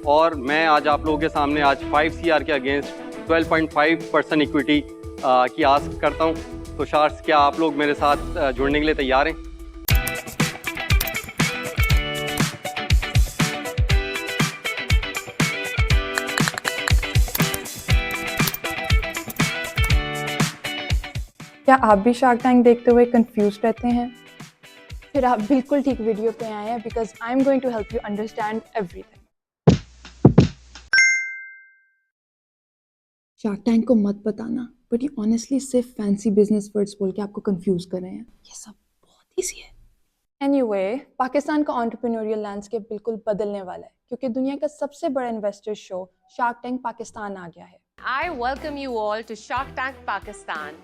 और मैं आज आप लोगों के सामने आज 5 CR के अगेंस्ट 12.5% इक्विटी की आस करता हूं। तो शार्स, क्या आप लोग मेरे साथ जुड़ने के लिए तैयार हैं? क्या आप भी शार्क टैंक देखते हुए कंफ्यूज रहते हैं? फिर आप बिल्कुल ठीक वीडियो पे आए हैं, because I am going to help you understand everything. Shark Tank को मत बताना, बट ये ऑनेस्टली सिर्फ फैंसी बिजनेस वर्ड्स बोल के आपको कंफ्यूज कर रहे हैं। ये सब बहुत ईजी है। एनीवे, पाकिस्तान का एंटरप्रेन्योरियल लैंडस्केप बिल्कुल बदलने वाला है, क्योंकि दुनिया का सबसे बड़ा investor show Shark Tank Pakistan आ गया है। I welcome you all to Shark Tank Pakistan,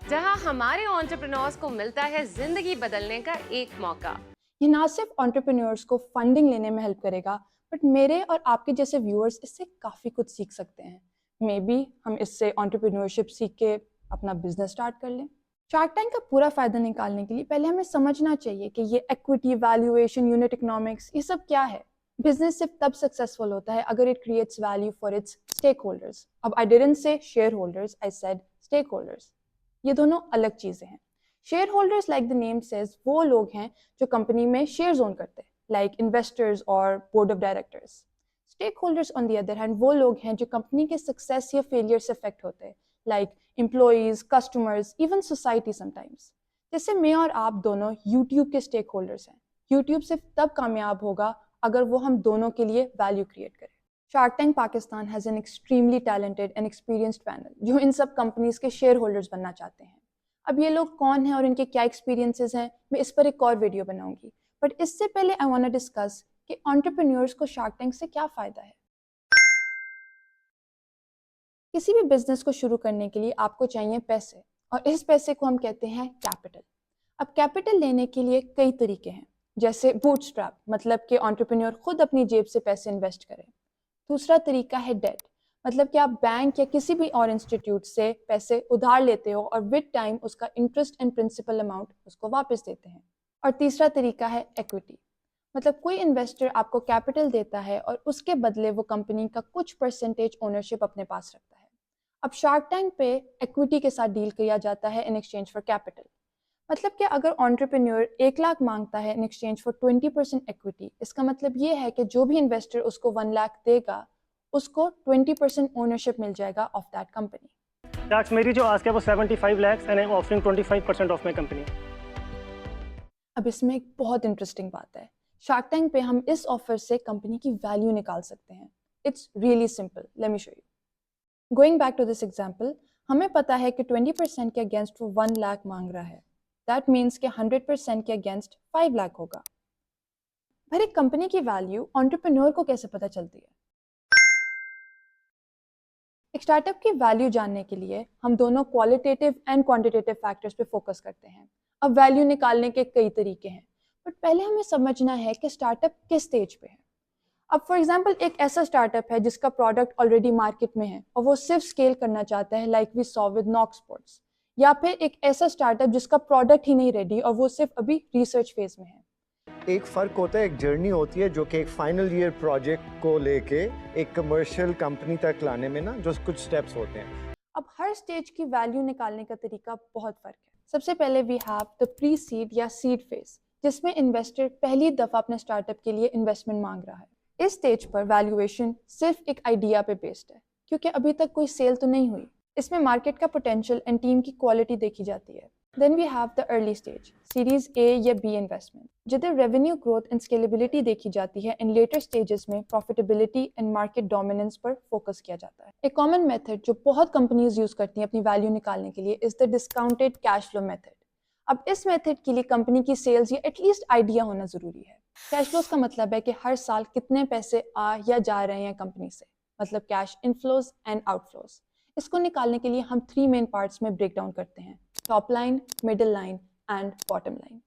जहां हमारे एंटरप्रेन्योर्स को मिलता है जिंदगी बदलने का एक मौका। ये ना सिर्फ एंटरप्रेन्योर्स को फंडिंग लेने में हेल्प करेगा, बट मेरे और आपके जैसे व्यूअर्स इससे काफ़ी कुछ सीख सकते हैं। मे बी हम इससे एंटरप्रेन्योरशिप सीख के अपना बिजनेस स्टार्ट कर लें। शार्क टैंक का पूरा फायदा निकालने के लिए पहले हमें समझना चाहिए कि ये इक्विटी, वैल्यूएशन, यूनिट इकोनॉमिक्स, ये सब क्या है। बिजनेस सिर्फ तब सक्सेसफुल होता है अगर it creates value for its stakeholders. अब I didn't say shareholders, I said stakeholders. ये दोनों अलग चीज़ें हैं। Shareholders, like the name says, वो लोग हैं जो कंपनी में शेयर्स ओन करते हैं, लाइक इन्वेस्टर्स और board of directors. Stakeholders on the other hand वो लोग हैं जो कंपनी के सक्सेस या फेलियर से अफेक्ट होते हैं, like employees, customers, even society sometimes. जैसे मैं और आप दोनों यूट्यूब के स्टेक होल्डर्स हैं। यूट्यूब सिर्फ तब कामयाब होगा अगर वो हम दोनों के लिए वैल्यू क्रिएट करे। Shark Tank Pakistan has an extremely talented and experienced panel जो इन सब कंपनीज के शेयर होल्डर्स बनना चाहते हैं। अब ये लोग कौन हैं और इनके क्या एक्सपीरियंसेस हैं, मैं इस पर एक और वीडियो बनाऊंगी। बट इससे पहले आई वांट टू डिस्कस कि एंटरप्रेन्योर्स को शार्क टैंक से क्या फ़ायदा है। किसी भी बिजनेस को शुरू करने के लिए आपको चाहिए पैसे, और इस पैसे को हम कहते हैं कैपिटल। अब कैपिटल लेने के लिए कई तरीके हैं, जैसे बूटस्ट्रैप, मतलब कि एंटरप्रेन्योर खुद अपनी जेब से पैसे इन्वेस्ट करें। दूसरा तरीका है डेट, मतलब कि आप बैंक या किसी भी और इंस्टीट्यूट से पैसे उधार लेते हो और विद टाइम उसका इंटरेस्ट एंड प्रिंसिपल अमाउंट उसको वापस देते हैं। और तीसरा तरीका है इक्विटी, मतलब कोई इन्वेस्टर आपको कैपिटल देता है और उसके बदले वो कंपनी का कुछ परसेंटेज ओनरशिप अपने पास रखता है। अब शार्क टैंक पे इक्विटी के साथ डील किया जाता है इन एक्सचेंज फॉर कैपिटल। मतलब कि अगर एंटरप्रेन्योर 1 लाख मांगता है इन एक्सचेंज फॉर 20% इक्विटी, इसका मतलब ये है कि जो भी इन्वेस्टर उसको 1 लाख देगा उसको 20% ओनरशिप मिल जाएगा ऑफ दैट कंपनी। Tax मेरी जो आस्क है वो 75 lakhs and I'm offering 25% of my company. अब इसमें एक बहुत इंटरेस्टिंग बात है। शार्क टैंक पे हम इस ऑफर से कंपनी की वैल्यू निकाल सकते हैं। It's really simple, let me show you. Going back to this example, हमें पता है कि 20% के अगेंस्ट वो 1 लाख मांग रहा है। दैट मीन्स कि 100% के अगेंस्ट 5 लाख होगा। पर एक कंपनी की वैल्यू एंटरप्रेन्योर को कैसे पता चलती है? एक स्टार्टअप की वैल्यू जानने के लिए हम दोनों क्वालिटेटिव एंड क्वांटिटेटिव फैक्टर्स पे फोकस करते हैं। अब वैल्यू निकालने के कई तरीके हैं, बट पहले हमें समझना है कि स्टार्टअप किस स्टेज पे है। अब फॉर एग्जांपल एक ऐसा स्टार्टअप है जिसका प्रोडक्ट ऑलरेडी मार्केट में है और वो सिर्फ स्केल करना चाहता है, like we saw with Knox Sports. या फिर एक ऐसा स्टार्टअप जिसका प्रोडक्ट ही नहीं रेडी और वो सिर्फ अभी रिसर्च फेज में है। एक फ़र्क होता है, एक जर्नी होती है जो कि एक फाइनल ईयर प्रोजेक्ट को लेके एक कमर्शियल कंपनी तक लाने में ना जो कुछ स्टेप्स होते हैं। अब हर स्टेज की वैल्यू निकालने का तरीका बहुत फ़र्क है। सबसे पहले we have the pre seed या सीड फेज, जिसमें इन्वेस्टर पहली दफ़ा अपने स्टार्टअप के लिए इन्वेस्टमेंट मांग रहा है। इस स्टेज पर वैल्यूएशन सिर्फ एक आइडिया पे बेस्ड है, क्योंकि अभी तक कोई सेल तो नहीं हुई। इसमें मार्केट का पोटेंशियल एंड टीम की क्वालिटी देखी जाती है। Then we have the early stage, series A या बी इन्वेस्टमेंट, जिधर रेवेन्यू ग्रोथ एंड स्केलेबिलिटी देखी जाती है। इन लेटर स्टेजेस में प्रॉफिटेबिलिटी एंड मार्केट डोमिनेंस पर फोकस किया जाता है। एक कॉमन मेथड जो बहुत कंपनीज यूज करती हैं अपनी वैल्यू निकालने के लिए is the discounted cash flow method. अब इस मेथड के लिए कंपनी की सेल्स या एटलीस्ट आइडिया होना जरूरी है। कैश फ्लोज का मतलब है कि हर साल कितने पैसे आ या जा रहे हैं कंपनी से, मतलब कैश इनफ्लोज एंड आउटफ्लोज। इसको निकालने के लिए हम 3 मेन पार्ट्स में ब्रेक डाउन करते हैं, top line, middle line and bottom line.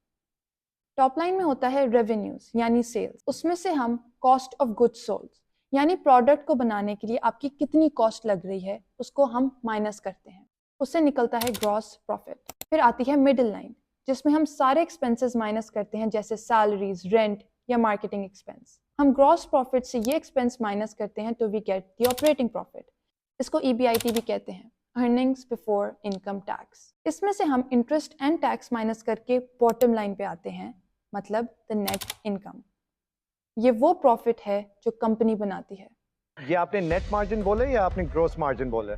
Top line में होता है रेवेन्यूज यानी सेल्स। उसमें से हम कॉस्ट ऑफ गुड्स सोल्ड यानी प्रोडक्ट को बनाने के लिए आपकी कितनी कॉस्ट लग रही है उसको हम माइनस करते हैं। उससे निकलता है ग्रॉस प्रॉफिट। फिर आती है मिडिल लाइन, जिसमें हम सारे एक्सपेंसेस माइनस करते हैं, जैसे सैलरीज, रेंट या मार्केटिंग एक्सपेंस। हम ग्रॉस प्रॉफिट से ये एक्सपेंस माइनस करते हैं तो we get the operating profit. इसको EBIT भी कहते हैं, अर्निंग्स बिफोर इनकम टैक्स। इसमें से हम इंटरेस्ट एंड टैक्स माइनस करके बॉटम लाइन पे आते हैं, मतलब द नेट इनकम। ये वो प्रॉफिट है जो कंपनी बनाती है। ये आपने नेट मार्जिन बोले या आपने ग्रोस मार्जिन बोले?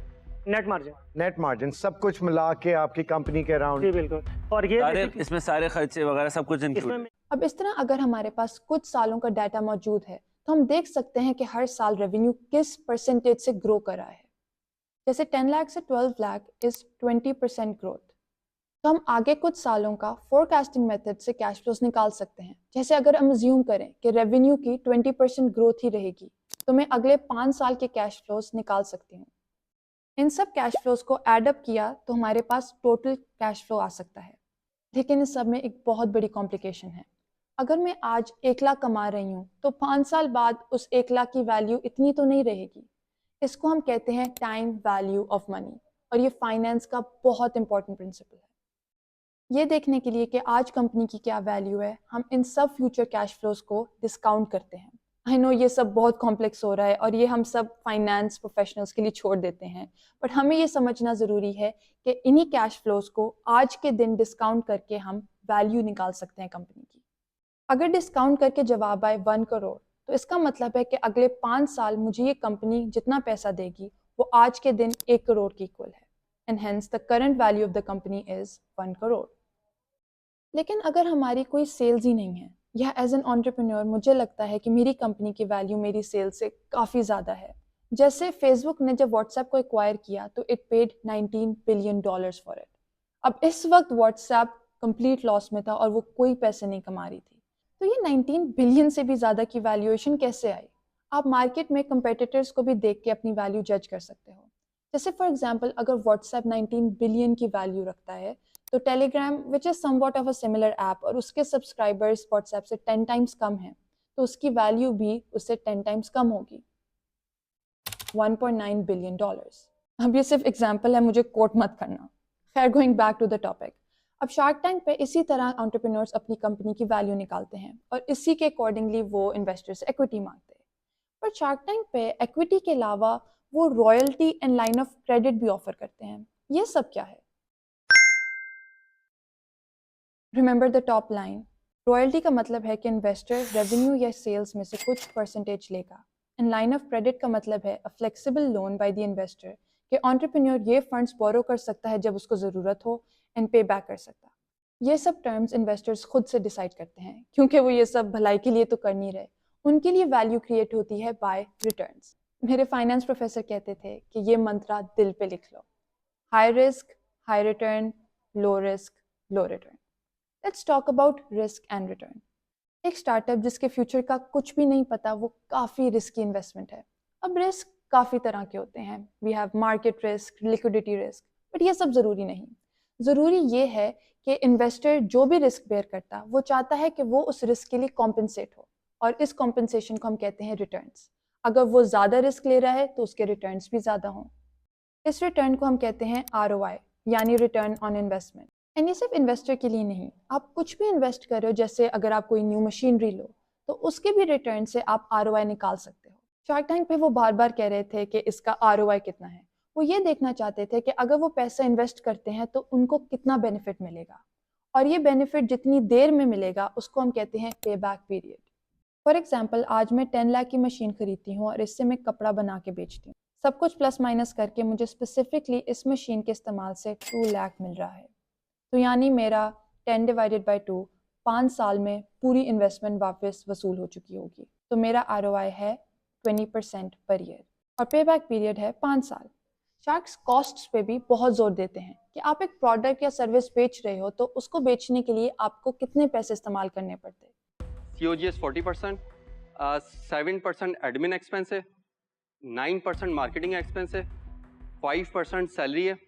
Net margin. नेट मार्जिन सब कुछ मिला के आपकी कंपनी के जी अराउंड। बिल्कुल। और ये सारे इसमें सारे खर्चे वगैरह सब कुछ इंक्लूड इसमें अब इस तरह अगर हमारे पास कुछ सालों का डाटा मौजूद है तो हम देख सकते हैं कि हर साल रेवेन्यू किस परसेंटेज से ग्रो कर रहा है। जैसे 10 लाख से 12 लाख इज 20% ग्रोथ। तो हम आगे कुछ सालों का फोरकास्टिंग मेथड से कैश फ्लोज निकाल सकते हैं। जैसे अगर हम अज्यूम करें कि रेवेन्यू की 20% ग्रोथ ही रहेगी तो मैं अगले 5 साल के कैश फ्लोज निकाल सकती हूँ। इन सब कैश फ्लोज को एड अप किया तो हमारे पास टोटल कैश फ्लो आ सकता है। लेकिन इस सब में एक बहुत बड़ी कॉम्प्लिकेशन है। अगर मैं आज 1 लाख कमा रही हूँ तो 5 साल बाद उस 1 लाख की वैल्यू इतनी तो नहीं रहेगी। इसको हम कहते हैं टाइम वैल्यू ऑफ मनी, और ये फाइनेंस का बहुत इंपॉर्टेंट प्रिंसिपल है। ये देखने के लिए कि आज कंपनी की क्या वैल्यू है, हम इन सब फ्यूचर कैश फ्लोज को डिस्काउंट करते हैं। आई नो ये सब बहुत कॉम्प्लेक्स हो रहा है और ये हम सब फाइनेंस प्रोफेशनल्स के लिए छोड़ देते हैं, बट हमें ये समझना ज़रूरी है कि इन्हीं कैश फ्लोज को आज के दिन डिस्काउंट करके हम वैल्यू निकाल सकते हैं कंपनी की। अगर डिस्काउंट करके जवाब आए 1 करोड़ तो इसका मतलब है कि अगले 5 साल मुझे ये कंपनी जितना पैसा देगी वो आज के दिन 1 करोड़ की इक्वल है, and hence the current value of the company is 1 crore. लेकिन अगर हमारी कोई सेल्स ही नहीं है या एज एन एंटरप्रेन्योर मुझे लगता है कि मेरी कंपनी की वैल्यू मेरी सेल्स से काफ़ी ज़्यादा है। जैसे फेसबुक ने जब व्हाट्सएप को एक्वायर किया तो it paid $19 billion for it. अब इस वक्त व्हाट्सएप कंप्लीट लॉस में था और वो कोई पैसे नहीं कमा रही थी। तो ये 19 बिलियन से भी ज़्यादा की वैल्यूएशन कैसे आई? आप मार्केट में कंपेटिटर्स को भी देख के अपनी वैल्यू जज कर सकते हो। जैसे फॉर एग्जांपल अगर व्हाट्सएप 19 बिलियन की वैल्यू रखता है तो Telegram which is somewhat of a similar app और उसके सब्सक्राइबर्स व्हाट्सएप से 10 टाइम्स कम हैं, तो उसकी वैल्यू भी उससे 10 टाइम्स कम होगी, $1.9 बिलियन। अब ये सिर्फ एग्जाम्पल है, मुझे कोट मत करना। खैर, going back to the topic. अब शार्क टैंक पे इसी तरह एंटरप्रेन्योर्स अपनी कंपनी की वैल्यू निकालते हैं और इसी के अकॉर्डिंगली वो इन्वेस्टर से इक्विटी मांगते हैं। पर शार्क टैंक पे इक्विटी के अलावा वो royalty and line of credit भी ऑफर करते हैं। ये सब क्या है? Remember the top line. Royalty का मतलब है कि इन्वेस्टर रेवेन्यू या सेल्स में से कुछ परसेंटेज लेगा, एंड लाइन ऑफ क्रेडिट का मतलब है a flexible loan by the investor कि एंटरप्रेन्योर ये फंड्स बोरो कर सकता है जब उसको ज़रूरत हो एंड पे बैक कर सकता। ये सब टर्म्स इन्वेस्टर्स खुद से डिसाइड करते हैं क्योंकि वो ये सब भलाई के लिए तो कर नहीं रहे। उनके लिए वैल्यू क्रिएट होती है बाय रिटर्न्स। मेरे फाइनेंस प्रोफेसर कहते थे कि ये मंत्रा दिल पे लिख लो, high risk high return, low risk low return. Let's talk about risk and return. एक स्टार्टअप जिसके फ्यूचर का कुछ भी नहीं पता वो काफ़ी रिस्की इन्वेस्टमेंट है। अब रिस्क काफ़ी तरह के होते हैं, we have market risk, liquidity risk, but ये सब ज़रूरी नहीं। ज़रूरी ये है कि इन्वेस्टर जो भी रिस्क बेयर करता वो चाहता है कि वो उस रिस्क के लिए कॉम्पनसेट हो, और इस कॉम्पनसेशन को हम कहते हैं रिटर्न्स। अगर वो ज़्यादा रिस्क ले रहा है तो उसके रिटर्न्स भी ज़्यादा हों। इस रिटर्न को हम कहते हैं ROI यानी रिटर्न ऑन इन्वेस्टमेंट। एंड ये सिर्फ इन्वेस्टर के लिए नहीं, आप कुछ भी इन्वेस्ट कर रहे हो, जैसे अगर आप कोई न्यू मशीनरी लो तो उसके भी रिटर्न से आप ROI निकाल सकते हो। शार्क टैंक पे वो बार बार कह रहे थे कि इसका ROI कितना है। वो ये देखना चाहते थे कि अगर वो पैसा इन्वेस्ट करते हैं तो उनको कितना बेनिफिट मिलेगा, और ये बेनिफिट जितनी देर में मिलेगा उसको हम कहते हैं पे बैक पीरियड। फॉर एग्जाम्पल, आज मैं 10 लाख की मशीन खरीदती हूँ और इससे मैं कपड़ा बना के बेचती हूँ। सब कुछ प्लस माइनस करके मुझे स्पेसिफिकली इस मशीन के इस्तेमाल से 2 लाख मिल रहा है। तो यानी मेरा 10 डिवाइडेड बाई 2 5 साल में पूरी इन्वेस्टमेंट वापस वसूल हो चुकी होगी। तो मेरा ROI है 20% पर ईयर और पे बैक पीरियड है 5 साल। शार्क्स कॉस्ट्स पे भी बहुत जोर देते हैं कि आप एक प्रोडक्ट या सर्विस बेच रहे हो तो उसको बेचने के लिए आपको कितने पैसे इस्तेमाल करने पड़ते हैं। COGS 40%, 7% एडमिन एक्सपेंस है, 9% मार्केटिंग एक्सपेंस है, 5% सैलरी है।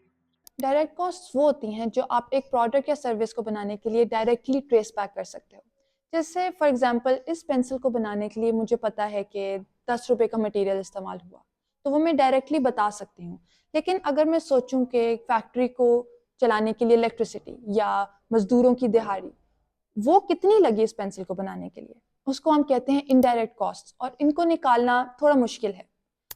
डायरेक्ट कॉस्ट्स वो होती हैं जो आप एक प्रोडक्ट या सर्विस को बनाने के लिए डायरेक्टली ट्रेस बैक कर सकते हो। जैसे फॉर एग्जांपल, इस पेंसिल को बनाने के लिए मुझे पता है कि 10 रुपये का मटेरियल इस्तेमाल हुआ, तो वो मैं डायरेक्टली बता सकती हूँ। लेकिन अगर मैं सोचूं कि फैक्ट्री को चलाने के लिए इलेक्ट्रिसिटी या मजदूरों की दिहाड़ी वो कितनी लगी इस पेंसिल को बनाने के लिए, उसको हम कहते हैं इनडायरेक्ट कॉस्ट, और इनको निकालना थोड़ा मुश्किल है।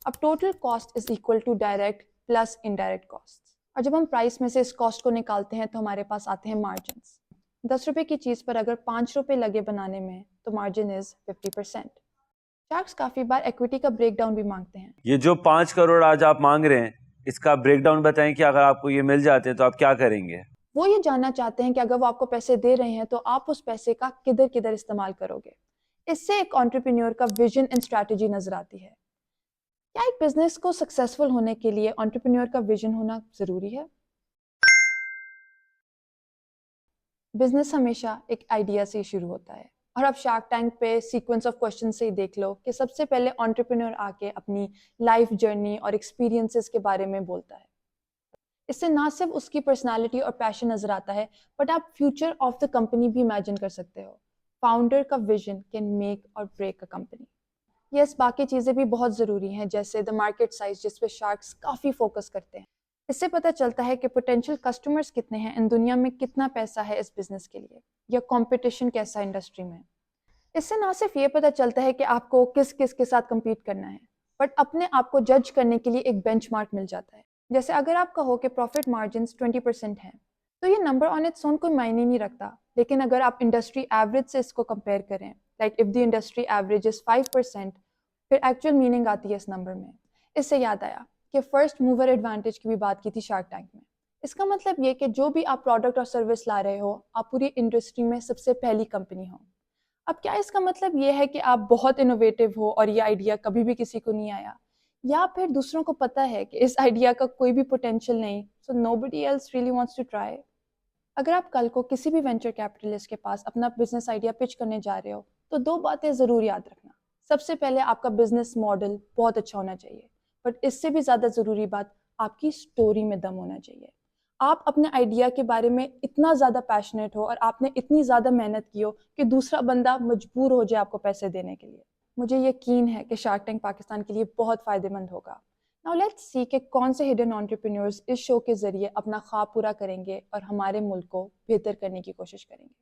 अब total cost is equal to direct plus indirect cost, और जब हम प्राइस में से इस कॉस्ट को निकालते हैं तो हमारे पास आते हैं मार्जिन्स। 10 रुपए की चीज़ पर अगर 5 रुपए लगे बनाने में तो मार्जिन इज 50%। शार्क्स काफ़ी बार इक्विटी का ब्रेकडाउन भी मांगते हैं। ये जो 5 करोड़ आज आप मांग रहे हैं, इसका ब्रेकडाउन बताएं कि अगर आपको ये मिल जाते हैं तो आप क्या करेंगे? वो ये जानना चाहते हैं कि अगर वो आपको पैसे दे रहे हैं तो आप उस पैसे का किधर किधर इस्तेमाल करोगे। इससे एक एंटरप्रेन्योर का विजन एंड स्ट्रैटेजी नजर आती है। क्या एक बिजनेस को सक्सेसफुल होने के लिए एंटरप्रेन्योर का विजन होना जरूरी है? बिजनेस हमेशा एक आइडिया से ही शुरू होता है, और अब शार्क टैंक पे सीक्वेंस ऑफ क्वेश्चन से ही देख लो कि सबसे पहले एंटरप्रेन्योर आके अपनी लाइफ जर्नी और एक्सपीरियंसेस के बारे में बोलता है। इससे ना सिर्फ उसकी पर्सनालिटी और पैशन नजर आता है, बट आप फ्यूचर ऑफ द कंपनी भी इमेजिन कर सकते हो। फाउंडर का विजन कैन मेक और ब्रेक अ कंपनी। यस, बाकी चीज़ें भी बहुत ज़रूरी हैं, जैसे द मार्केट साइज, जिस पे शार्क्स काफ़ी फोकस करते हैं। इससे पता चलता है कि पोटेंशियल कस्टमर्स कितने हैं, इन दुनिया में कितना पैसा है इस बिजनेस के लिए, या कंपटीशन कैसा इंडस्ट्री में। इससे ना सिर्फ ये पता चलता है कि आपको किस किस के साथ compete करना है, बट अपने आप को जज करने के लिए एक बेंचमार्क मिल जाता है। जैसे अगर आप कहो कि प्रॉफिट मार्जिन 20% हैं, तो ये नंबर ऑन इट्स ओन कोई मायने नहीं रखता। लेकिन अगर आप इंडस्ट्री एवरेज से इसको कंपेयर करें, like if the industry average is 5%, फिर एक्चुअल मीनिंग आती है इस नंबर में। इससे याद आया कि फर्स्ट मूवर एडवांटेज की भी बात की थी शार्क टैंक में। इसका मतलब ये कि जो भी आप प्रोडक्ट और सर्विस ला रहे हो, आप पूरी इंडस्ट्री में सबसे पहली कंपनी हो। अब क्या इसका मतलब ये है कि आप बहुत इनोवेटिव हो और ये आइडिया कभी भी किसी को नहीं आया, या फिर दूसरों को पता है कि इस आइडिया का कोई भी पोटेंशियल नहीं, so nobody else really wants to try. अगर आप कल को किसी भी वेंचर कैपिटलिस्ट के पास अपना बिजनेस आइडिया पिच करने जा रहे हो, तो 2 बातें ज़रूर याद रखना। सबसे पहले आपका बिजनेस मॉडल बहुत अच्छा होना चाहिए, बट इससे भी ज़्यादा ज़रूरी बात, आपकी स्टोरी में दम होना चाहिए। आप अपने आइडिया के बारे में इतना ज़्यादा पैशनेट हो और आपने इतनी ज़्यादा मेहनत की हो कि दूसरा बंदा मजबूर हो जाए आपको पैसे देने के लिए। मुझे यकीन है कि शार्क टैंक पाकिस्तान के लिए बहुत फ़ायदेमंद होगा। नाउ लेट्स सी कि कौन से हिडन एंटरप्रेन्योर्स इस शो के ज़रिए अपना ख्वाब पूरा करेंगे और हमारे मुल्क को बेहतर करने की कोशिश करेंगे।